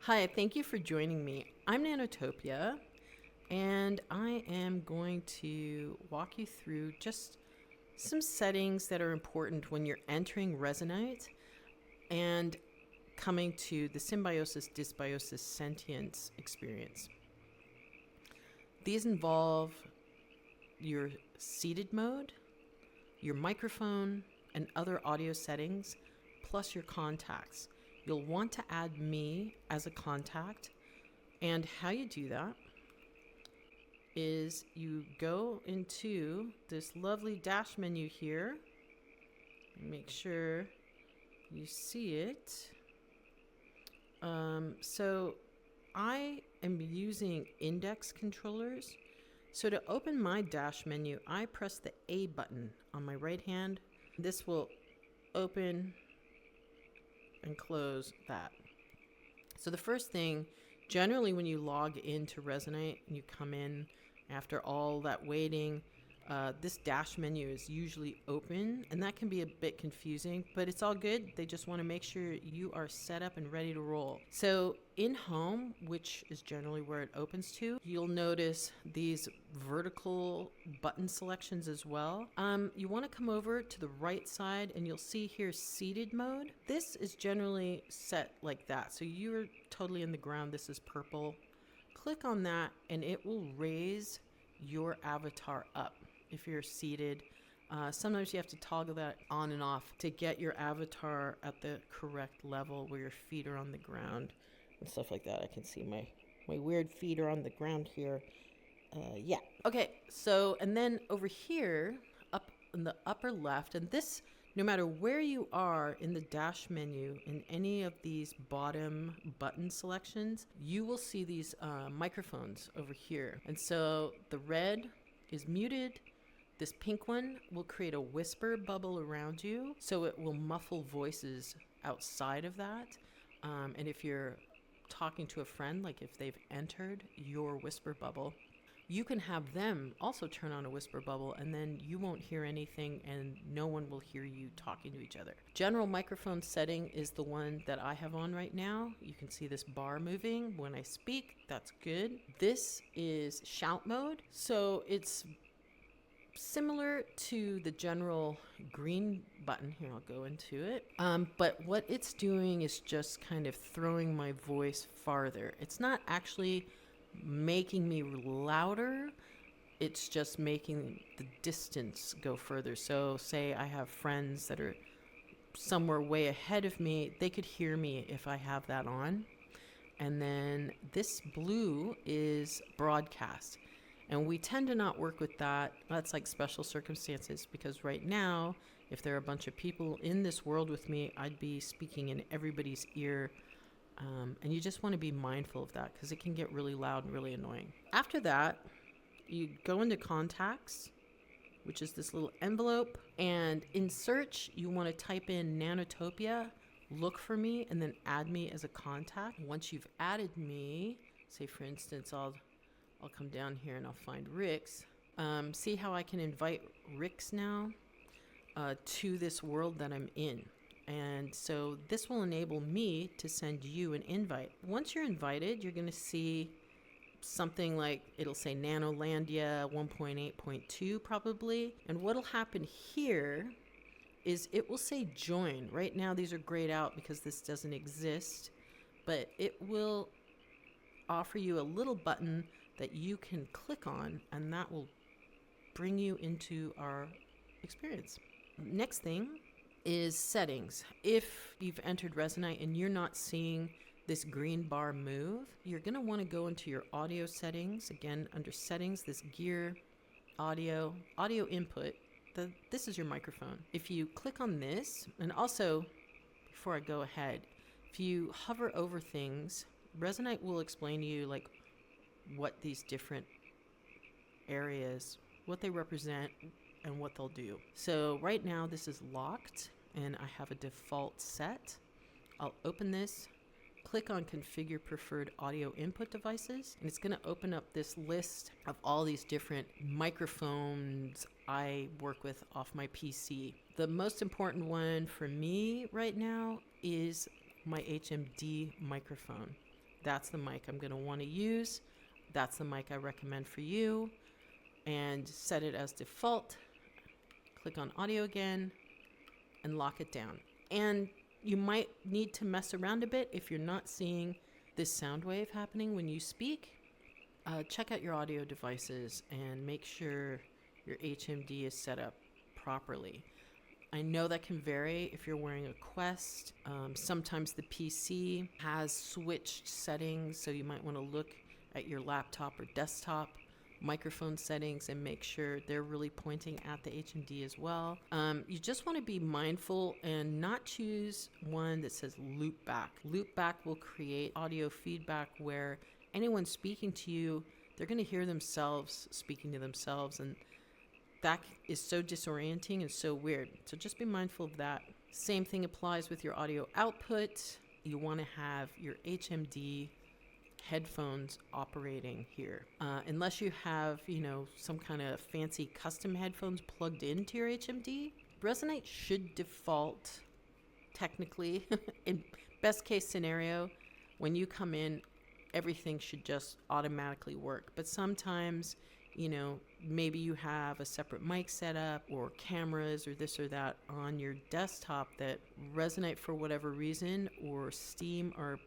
Hi, thank you for joining me. I'm Nanotopia, and I am going to walk you through just some settings that are important when you're entering Resonite and coming to the Symbiosis, Dysbiosis, Sentience experience. These involve your seated mode, your microphone, and other audio settings, plus your contacts. You'll want to add me as a contact, and how you do that is you go into this lovely dash menu here. Make sure you see it. So I am using index controllers. So to open my dash menu, I press the A button on my right hand. This will open and close that. So the first thing, generally when you log into Resonite and you come in after all that waiting, this dash menu is usually open, and that can be a bit confusing, but it's all good. They just want to make sure you are set up and ready to roll. So in Home, which is generally where it opens to, you'll notice these vertical button selections as well. You want to come over to the right side and you'll see here seated mode. This is generally set like that. So you're totally in the ground. This is purple. Click on that and it will raise your avatar up if you're seated. Sometimes you have to toggle that on and off to get your avatar at the correct level where your feet are on the ground and stuff like that. I can see my weird feet are on the ground here. Yeah. Okay, so, and then over here, up in the upper left, and this, no matter where you are in the dash menu, in any of these bottom button selections, you will see these microphones over here. And so the red is muted. This pink one will create a whisper bubble around you, so it will muffle voices outside of that. And if you're talking to a friend, like if they've entered your whisper bubble, you can have them also turn on a whisper bubble, and then you won't hear anything and no one will hear you talking to each other. General microphone setting is the one that I have on right now. You can see this bar moving when I speak. That's good. This is shout mode. So it's similar to the general green button. Here, I'll go into it. But what it's doing is just kind of throwing my voice farther. It's not actually making me louder. It's just making the distance go further. So say I have friends that are somewhere way ahead of me. They could hear me if I have that on. And then this blue is broadcast. And we tend to not work with that. That's like special circumstances, because right now, if there are a bunch of people in this world with me, I'd be speaking in everybody's ear. And you just want to be mindful of that because it can get really loud and really annoying. After that, you go into contacts, which is this little envelope. And in search, you want to type in Nanotopia, look for me, and then add me as a contact. Once you've added me, say for instance, I'll come down here and I'll find Rick's. See how I can invite Rick's now to this world that I'm in. And so this will enable me to send you an invite. Once you're invited, you're going to see something like, it'll say Nanolandia 1.8.2 probably. And what'll happen here is it will say join. Right now these are grayed out because this doesn't exist, but it will offer you a little button that you can click on, and that will bring you into our experience. Next thing is settings. If you've entered Resonite and you're not seeing this green bar move, you're going to want to go into your audio settings. Again, under settings, this gear, audio input. This is your microphone. If you click on this, and also, before I go ahead, if you hover over things, Resonite will explain to you like what these different areas, what they represent, and what they'll do. So right now this is locked and I have a default set. I'll open this, click on configure preferred audio input devices, and it's going to open up this list of all these different microphones I work with off my PC. The most important one for me right now is my HMD microphone. That's the mic I'm going to want to use. That's the mic I recommend for you. And set it as default. Click on audio again and lock it down. And you might need to mess around a bit if you're not seeing this sound wave happening when you speak. Check out your audio devices and make sure your HMD is set up properly. I know that can vary if you're wearing a Quest. Sometimes the PC has switched settings, so you might want to look at your laptop or desktop microphone settings and make sure they're really pointing at the HMD as well. You just want to be mindful and not choose one that says loop back. Loop back will create audio feedback where anyone speaking to you, they're going to hear themselves speaking to themselves, and that is so disorienting and so weird. So just be mindful of that. Same thing applies with your audio output. You want to have your HMD headphones operating here. Unless you have, some kind of fancy custom headphones plugged into your HMD, Resonite should default technically, in best case scenario, when you come in, everything should just automatically work. But sometimes, maybe you have a separate mic setup or cameras or this or that on your desktop that Resonite for whatever reason, or Steam are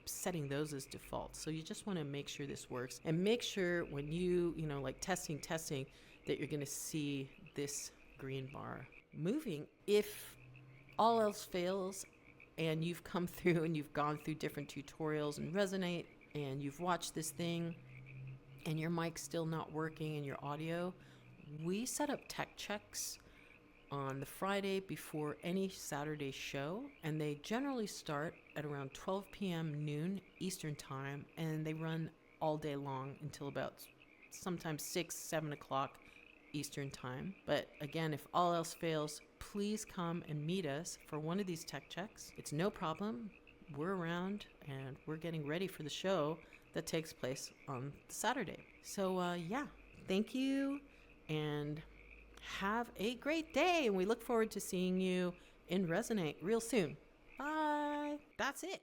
setting those as default. So you just want to make sure this works, and make sure when you, like testing, that you're going to see this green bar moving. If all else fails and you've come through and you've gone through different tutorials in Resonite and you've watched this thing and your mic's still not working in your audio, we set up tech checks on the Friday before any Saturday show, and they generally start at around 12 p.m. noon Eastern time, and they run all day long until about sometimes 7 o'clock Eastern time. But again, if all else fails, please come and meet us for one of these tech checks. It's no problem. We're around and we're getting ready for the show that takes place on Saturday. So thank you and have a great day, and we look forward to seeing you in Resonate real soon. Bye. That's it.